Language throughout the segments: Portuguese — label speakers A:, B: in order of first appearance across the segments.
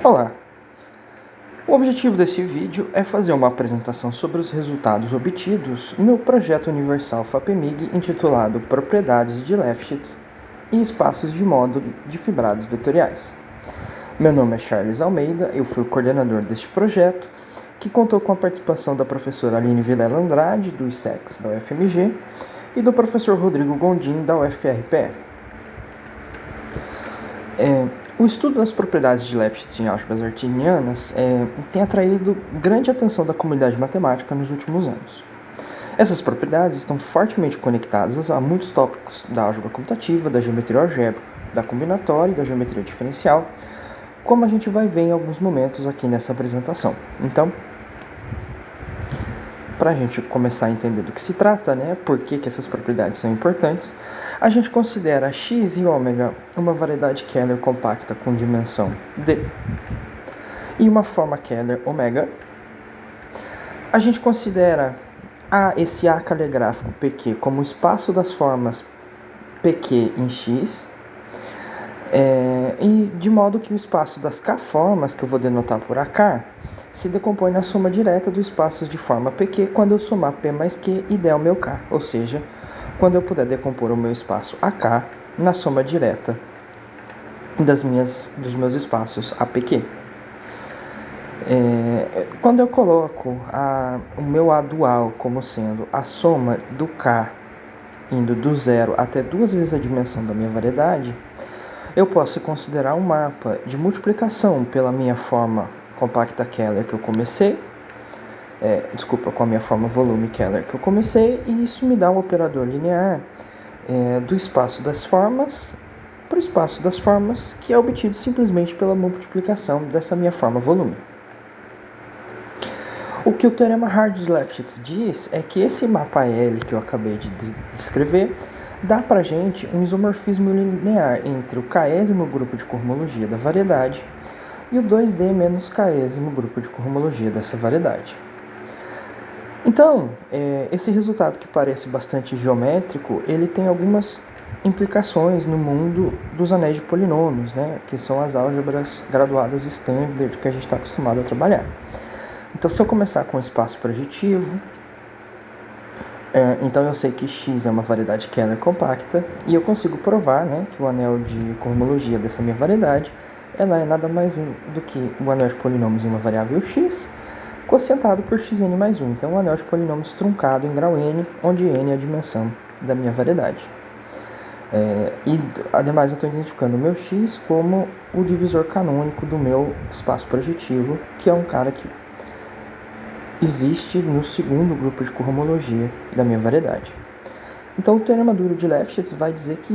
A: Olá! O objetivo desse vídeo é fazer uma apresentação sobre os resultados obtidos no projeto universal FAPEMIG intitulado Propriedades de Lefschetz e Espaços de módulo de fibrados vetoriais. Meu nome é Charles Almeida, eu fui o coordenador deste projeto, que contou com a participação da professora Aline Vilela Andrade, do ISEX da UFMG, e do professor Rodrigo Gondim, da UFRPE. O estudo das propriedades de Lefschetz em álgebras artinianas tem atraído grande atenção da comunidade matemática nos últimos anos. Essas propriedades estão fortemente conectadas a muitos tópicos da álgebra comutativa, da geometria algébrica, da combinatória e da geometria diferencial, como a gente vai ver em alguns momentos aqui nessa apresentação. Então, para a gente começar a entender do que se trata, por que essas propriedades são importantes, a gente considera x e ômega uma variedade Keller compacta com dimensão d e uma forma Keller ômega. A gente considera esse A caligráfico PQ como o espaço das formas PQ em x, e de modo que o espaço das K-formas, que eu vou denotar por AK, se decompõe na soma direta dos espaços de forma PQ quando eu somar P mais Q e der o meu K, ou seja, quando eu puder decompor o meu espaço AK na soma direta dos meus espaços APQ. Quando eu coloco o meu A dual como sendo a soma do K indo do zero até 2 vezes a dimensão da minha variedade, eu posso considerar um mapa de multiplicação pela minha forma compacta Keller que eu comecei, com a minha forma volume Keller que eu comecei, e isso me dá um operador linear do espaço das formas para o espaço das formas, que é obtido simplesmente pela multiplicação dessa minha forma volume. O que o teorema Hardy-Lefschetz diz é que esse mapa L que eu acabei de descrever dá para a gente um isomorfismo linear entre o késimo grupo de cohomologia da variedade e o 2D menos késimo grupo de cohomologia dessa variedade. Então, esse resultado que parece bastante geométrico, ele tem algumas implicações no mundo dos anéis de polinômios, que são as álgebras graduadas standard que a gente está acostumado a trabalhar. Então, se eu começar com o espaço projetivo, então eu sei que X é uma variedade Keller compacta, e eu consigo provar que o anel de cohomologia dessa minha variedade ela é nada mais do que o anel de polinômios em uma variável X, quocientado por Xn mais 1. Então, um anel de polinômios truncado em grau N, onde N é a dimensão da minha variedade. E, ademais, eu estou identificando o meu X como o divisor canônico do meu espaço projetivo, que é um cara que existe no segundo grupo de cohomologia da minha variedade. Então, o teorema duro de Lefschetz vai dizer que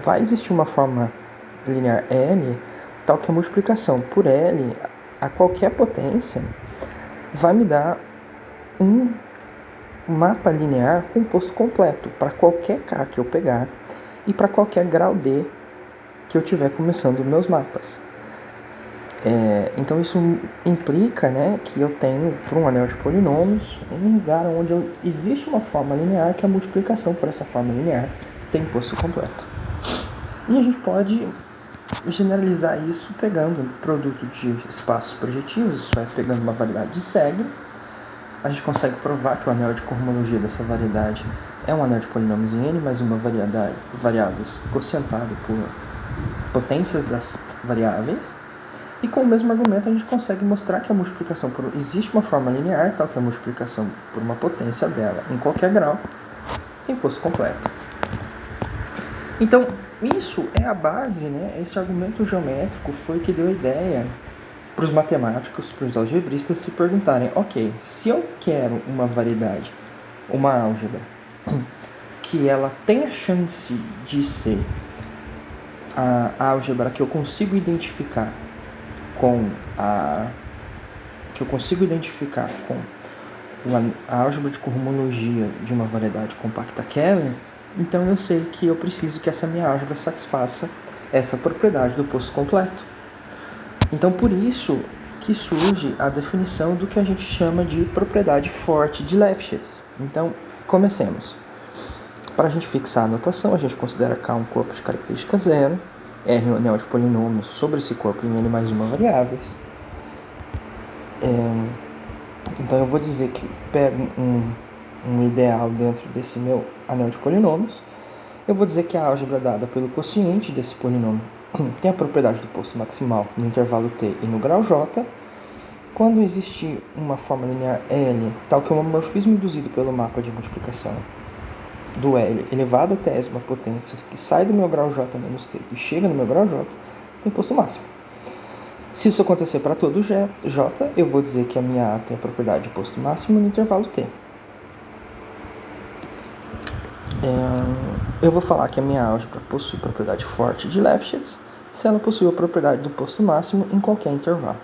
A: vai existir uma forma linear L, tal que a multiplicação por L a qualquer potência vai me dar um mapa linear composto completo para qualquer K que eu pegar e para qualquer grau D que eu tiver começando os meus mapas. Então isso implica que eu tenho, para um anel de polinômios, um lugar onde existe uma forma linear que a multiplicação por essa forma linear tem imposto completo. E a gente pode generalizar isso pegando um produto de espaços projetivos, isso é, pegando uma variedade de Segre. A gente consegue provar que o anel de cohomologia dessa variedade é um anel de polinômios em N mais uma variáveis quocientado por potências das variáveis. E com o mesmo argumento a gente consegue mostrar que a multiplicação existe uma forma linear, tal que a multiplicação por uma potência dela em qualquer grau tem imposto completo. Então, isso é a base, esse argumento geométrico foi que deu a ideia para os matemáticos, para os algebristas se perguntarem, ok, se eu quero uma variedade, uma álgebra, que ela tem a chance de ser a álgebra que eu consigo identificar com a álgebra de cohomologia de uma variedade compacta Keller, então eu sei que eu preciso que essa minha álgebra satisfaça essa propriedade do posto completo. Então, por isso que surge a definição do que a gente chama de propriedade forte de Lefschetz. Então, comecemos. Para a gente fixar a notação, a gente considera K um corpo de característica zero, R é um anel de polinômios sobre esse corpo em N mais uma variáveis. Então eu vou dizer que pego um ideal dentro desse meu anel de polinômios. Eu vou dizer que a álgebra dada pelo quociente desse polinômio tem a propriedade do posto maximal no intervalo t e no grau j, quando existir uma forma linear L, tal que o homomorfismo induzido pelo mapa de multiplicação do L elevado até a ésima potência, que sai do meu grau j menos t e chega no meu grau j, tem posto máximo. Se isso acontecer para todo j, eu vou dizer que a minha A tem a propriedade de posto máximo no intervalo t. Eu vou falar que a minha álgebra possui propriedade forte de Lefschetz se ela possui a propriedade do posto máximo em qualquer intervalo.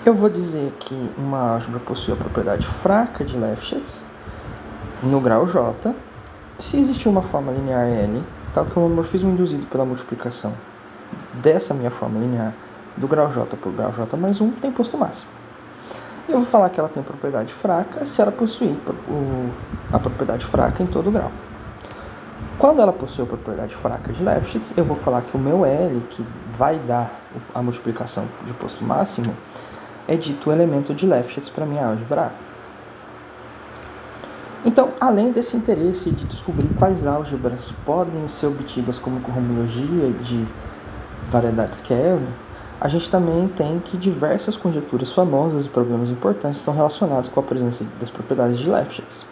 A: Eu vou dizer que uma álgebra possui a propriedade fraca de Lefschetz no grau j se existir uma forma linear L, tal que o homomorfismo induzido pela multiplicação dessa minha forma linear do grau j por grau j mais 1 tem posto máximo. Eu vou falar que ela tem propriedade fraca se ela possuir a propriedade fraca em todo grau. Quando ela possui a propriedade fraca de Lefschetz, eu vou falar que o meu L, que vai dar a multiplicação de posto máximo, é dito o elemento de Lefschetz para minha álgebra A. Então, além desse interesse de descobrir quais álgebras podem ser obtidas como cohomologia de variedades Kähler, a gente também tem que diversas conjecturas famosas e problemas importantes estão relacionados com a presença das propriedades de Lefschetz.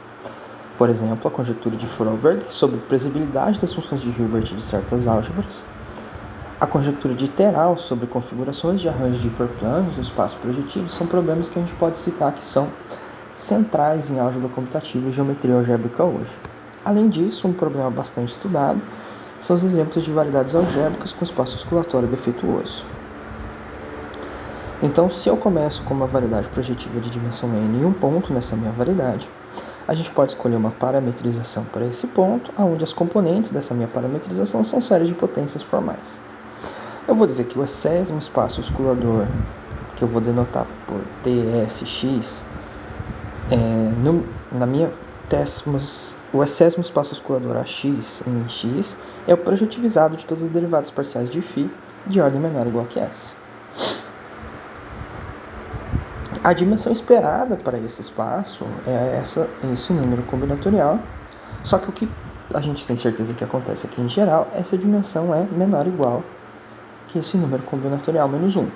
A: Por exemplo, a conjectura de Froberg sobre a previsibilidade das funções de Hilbert de certas álgebras, a conjectura de Terral sobre configurações de arranjos de hiperplanos no espaço projetivo são problemas que a gente pode citar que são centrais em álgebra computativa e geometria algébrica hoje. Além disso, um problema bastante estudado são os exemplos de variedades algébricas com espaço osculatório defeituoso. Então, se eu começo com uma variedade projetiva de dimensão n e um ponto nessa minha variedade, a gente pode escolher uma parametrização para esse ponto, onde as componentes dessa minha parametrização são séries de potências formais. Eu vou dizer que o essésimo espaço osculador, que eu vou denotar por TSX, o essésimo espaço osculador AX em X é o projetivizado de todas as derivadas parciais de φ de ordem menor ou igual que S. A dimensão esperada para esse espaço é esse número combinatorial, só que o que a gente tem certeza que acontece aqui em geral, essa dimensão é menor ou igual que esse número combinatorial menos 1.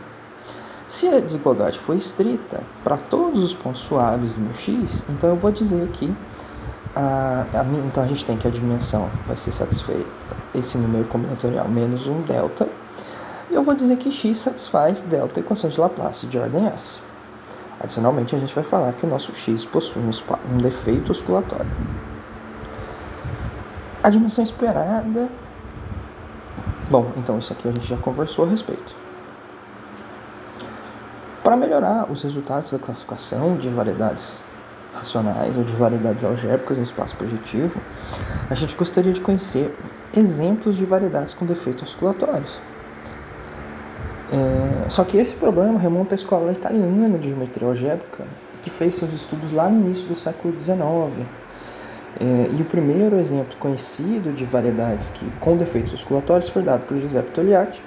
A: Se a desigualdade for estrita para todos os pontos suaves do meu x, então eu vou dizer que então a gente tem que a dimensão vai ser satisfeita esse número combinatorial menos 1 delta, e eu vou dizer que x satisfaz delta equações de Laplace de ordem S. Adicionalmente, a gente vai falar que o nosso x possui um defeito osculatório. A dimensão esperada... Bom, então isso aqui a gente já conversou a respeito. Para melhorar os resultados da classificação de variedades racionais ou de variedades algébricas no espaço projetivo, a gente gostaria de conhecer exemplos de variedades com defeitos osculatórios. Só que esse problema remonta à escola italiana de geometria algébrica, que fez seus estudos lá no início do século XIX. E o primeiro exemplo conhecido de variedades com defeitos osculatórios foi dado por Giuseppe Togliatti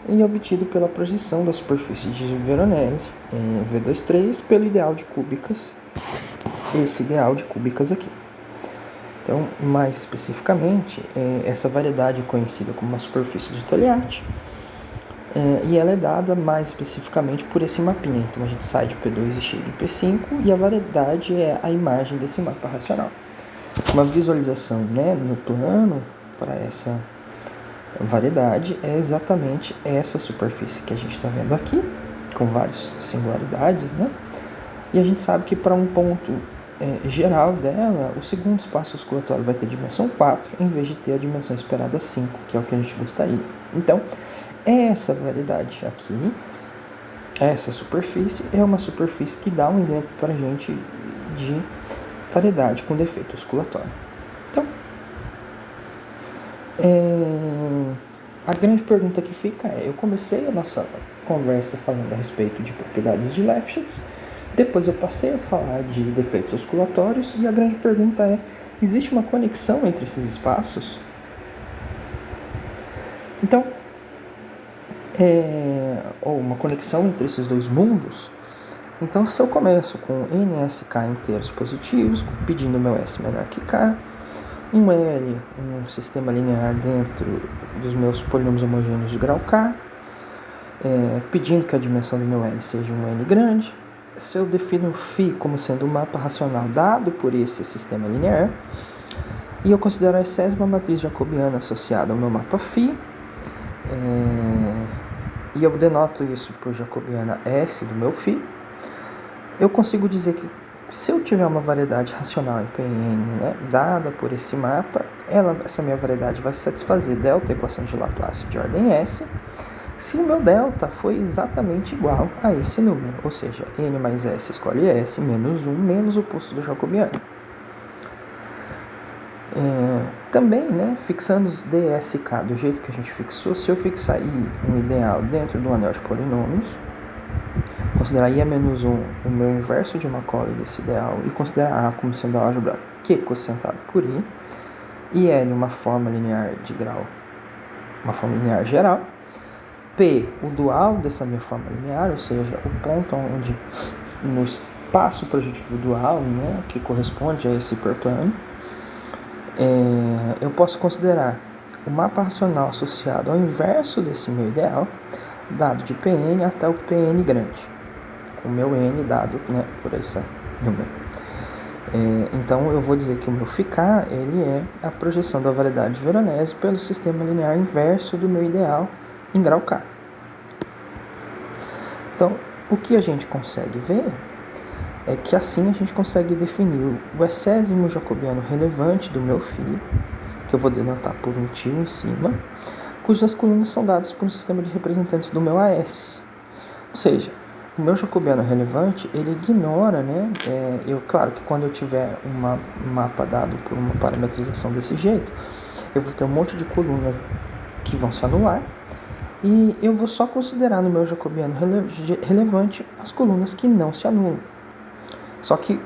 A: e obtido pela projeção da superfície de Veronese, V23, pelo ideal de cúbicas, esse ideal de cúbicas aqui. Então, mais especificamente, essa variedade é conhecida como uma superfície de Togliatti, e ela é dada mais especificamente por esse mapinha. Então a gente sai de P2 e chega em P5, e a variedade é a imagem desse mapa racional. Uma visualização, no plano para essa variedade é exatamente essa superfície que a gente está vendo aqui, com várias singularidades, E a gente sabe que para um ponto geral dela, o segundo espaço osculatório vai ter dimensão 4, em vez de ter a dimensão esperada 5, que é o que a gente gostaria. Então, essa variedade aqui, essa superfície, é uma superfície que dá um exemplo para a gente de variedade com defeito osculatório. Então, a grande pergunta que fica eu comecei a nossa conversa falando a respeito de propriedades de Lefschetz, depois eu passei a falar de defeitos osculatórios, e a grande pergunta existe uma conexão entre esses espaços? Então, ou uma conexão entre esses dois mundos. Então, se eu começo com NSK inteiros positivos, pedindo meu S menor que K, um L, um sistema linear dentro dos meus polinômios homogêneos de grau K, pedindo que a dimensão do meu L seja um N grande, se eu defino φ como sendo um mapa racional dado por esse sistema linear, e eu considero a essésima matriz jacobiana associada ao meu mapa φ, e eu denoto isso por jacobiana S do meu φ, eu consigo dizer que se eu tiver uma variedade racional em Pn, né, dada por esse mapa, essa minha variedade vai satisfazer delta equação de Laplace de ordem S, se o meu delta for exatamente igual a esse número, ou seja, n mais S escolhe S menos 1 menos o oposto do jacobiano. Também, né, fixando os dsk do jeito que a gente fixou, se eu fixar i um ideal dentro do anel de polinômios, considerar i a menos 1 o meu inverso de uma cola desse ideal e considerar a como sendo a álgebra Q quocientado por i, e L uma forma linear de grau, uma forma linear geral, P o dual dessa minha forma linear, ou seja, o ponto onde no espaço projetivo dual, né, que corresponde a esse hiperplano, eu posso considerar o mapa racional associado ao inverso desse meu ideal, dado de Pn até o Pn grande, com o meu n dado, né, por esse número. Então eu vou dizer que o meu φk ele é a projeção da variedade de Veronese pelo sistema linear inverso do meu ideal em grau K. Então, o que a gente consegue ver é que assim a gente consegue definir o essésimo jacobiano relevante do meu φ, que eu vou denotar por um tio em cima, cujas colunas são dadas por um sistema de representantes do meu AS. Ou seja, o meu jacobiano relevante, ele ignora, né? Claro que quando eu tiver um mapa dado por uma parametrização desse jeito, eu vou ter um monte de colunas que vão se anular, e eu vou só considerar no meu jacobiano relevante as colunas que não se anulam. Só que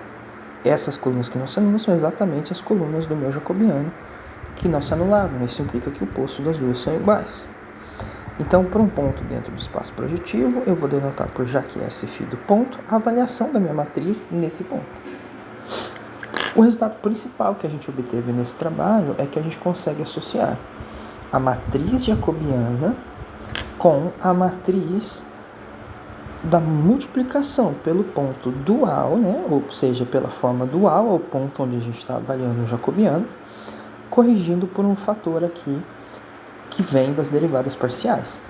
A: essas colunas que não se anulam são exatamente as colunas do meu jacobiano que não se anulavam. Isso implica que o posto das duas são iguais. Então, para um ponto dentro do espaço projetivo, eu vou denotar por já que S φ do ponto a avaliação da minha matriz nesse ponto. O resultado principal que a gente obteve nesse trabalho é que a gente consegue associar a matriz jacobiana com a matriz da multiplicação pelo ponto dual, né? Ou seja, pela forma dual ao ponto onde a gente está avaliando o jacobiano, corrigindo por um fator aqui que vem das derivadas parciais.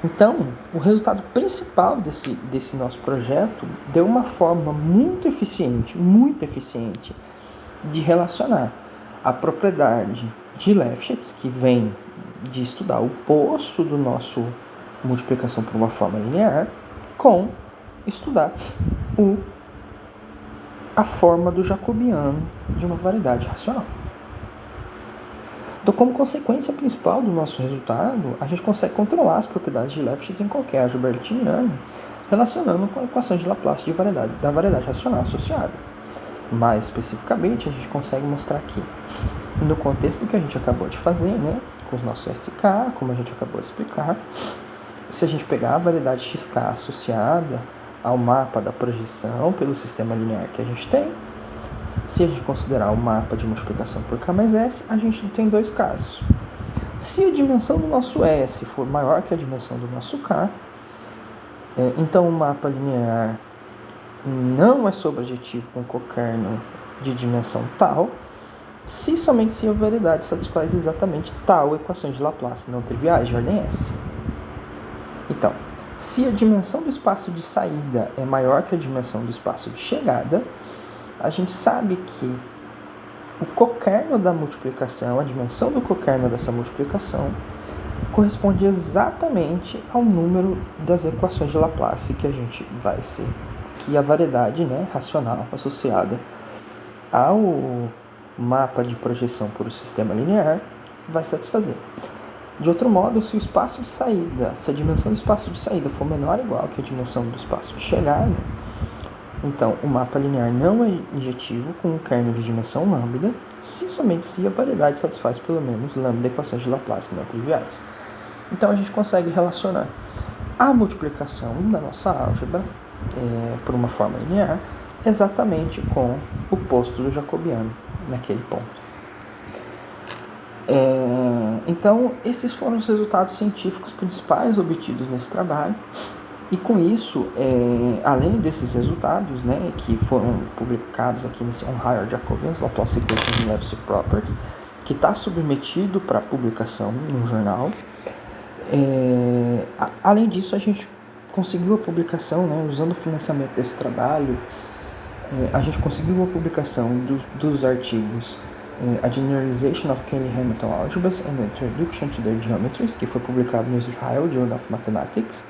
A: Então, o resultado principal desse nosso projeto deu uma forma muito eficiente de relacionar a propriedade de Lefschetz, que vem de estudar o poço do nosso multiplicação por uma forma linear, com estudar a forma do jacobiano de uma variedade racional. Então, como consequência principal do nosso resultado, a gente consegue controlar as propriedades de Lefschetz em qualquer álgebra artiniana, relacionando com a equação de Laplace da variedade racional associada. Mais especificamente, a gente consegue mostrar que, no contexto que a gente acabou de fazer, né, com os nossos SK, como a gente acabou de explicar, se a gente pegar a variedade XK associada ao mapa da projeção pelo sistema linear que a gente tem, se a gente considerar o mapa de multiplicação por K mais S, a gente tem dois casos. Se a dimensão do nosso S for maior que a dimensão do nosso K, então o mapa linear não é sobrejetivo com cokerno de dimensão tal, somente se a variedade satisfaz exatamente tal equação de Laplace não triviais de ordem S. Então, se a dimensão do espaço de saída é maior que a dimensão do espaço de chegada, a gente sabe que o cokerno da multiplicação, a dimensão do cokerno dessa multiplicação, corresponde exatamente ao número das equações de Laplace que a gente vai ser, que a variedade, né, racional associada ao mapa de projeção por um sistema linear vai satisfazer. De outro modo, se o espaço de saída, se a dimensão do espaço de saída for menor ou igual que a dimensão do espaço de chegada, então o mapa linear não é injetivo com um kernel de dimensão lambda, somente se a variedade satisfaz pelo menos lambda equações de Laplace não triviais. Então a gente consegue relacionar a multiplicação da nossa álgebra por uma forma linear exatamente com o posto do jacobiano naquele ponto. Então, esses foram os resultados científicos principais obtidos nesse trabalho. E com isso, além desses resultados, né, que foram publicados aqui nesse On Higher Jacobians, Laplace Equations and Leibniz Properties, que está submetido para publicação no jornal. Além disso, a gente conseguiu a publicação, né, usando o financiamento desse trabalho, a gente conseguiu a publicação dos artigos A Generalization of Cayley-Hamilton Algebras and Introduction to Their Geometries, que foi publicado no Israel Journal of Mathematics.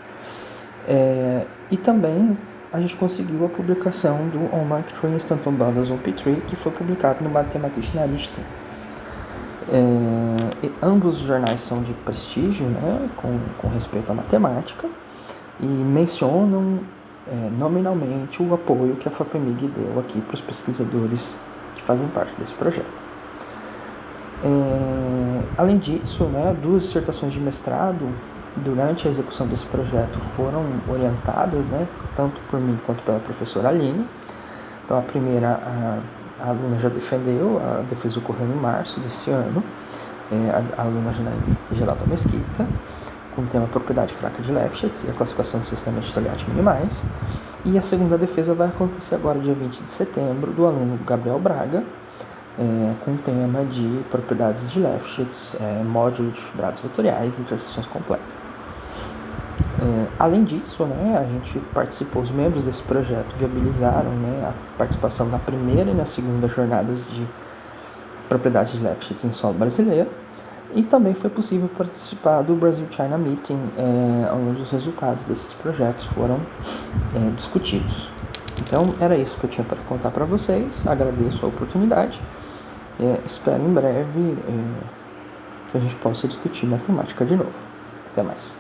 A: E também a gente conseguiu a publicação do On Mark III Stanton Brothers on P3, que foi publicado no Mathematischen Nachrichten. Ambos os jornais são de prestígio, né, com respeito à matemática, e mencionam nominalmente o apoio que a FAPEMIG deu aqui para os pesquisadores que fazem parte desse projeto. Além disso, né, 2 dissertações de mestrado durante a execução desse projeto foram orientadas, né, tanto por mim quanto pela professora Aline. Então, a primeira, a aluna já defendeu, a defesa ocorreu em março desse ano, a aluna Geralda Mesquita, com o tema Propriedade Fraca de Lefschetz e a classificação de sistemas de Togliatti minimais. E a segunda defesa vai acontecer agora, dia 20 de setembro, do aluno Gabriel Braga, com o tema de Propriedades de Lefschetz, módulo de fibrados vetoriais e interseções completas. Além disso, né, a gente participou, os membros desse projeto viabilizaram, né, a participação na primeira e na segunda jornadas de propriedades de Lefschetz em solo brasileiro, e também foi possível participar do Brasil-China Meeting, onde os resultados desses projetos foram discutidos. Então, era isso que eu tinha para contar para vocês. Agradeço a oportunidade. Espero em breve que a gente possa discutir matemática de novo. Até mais.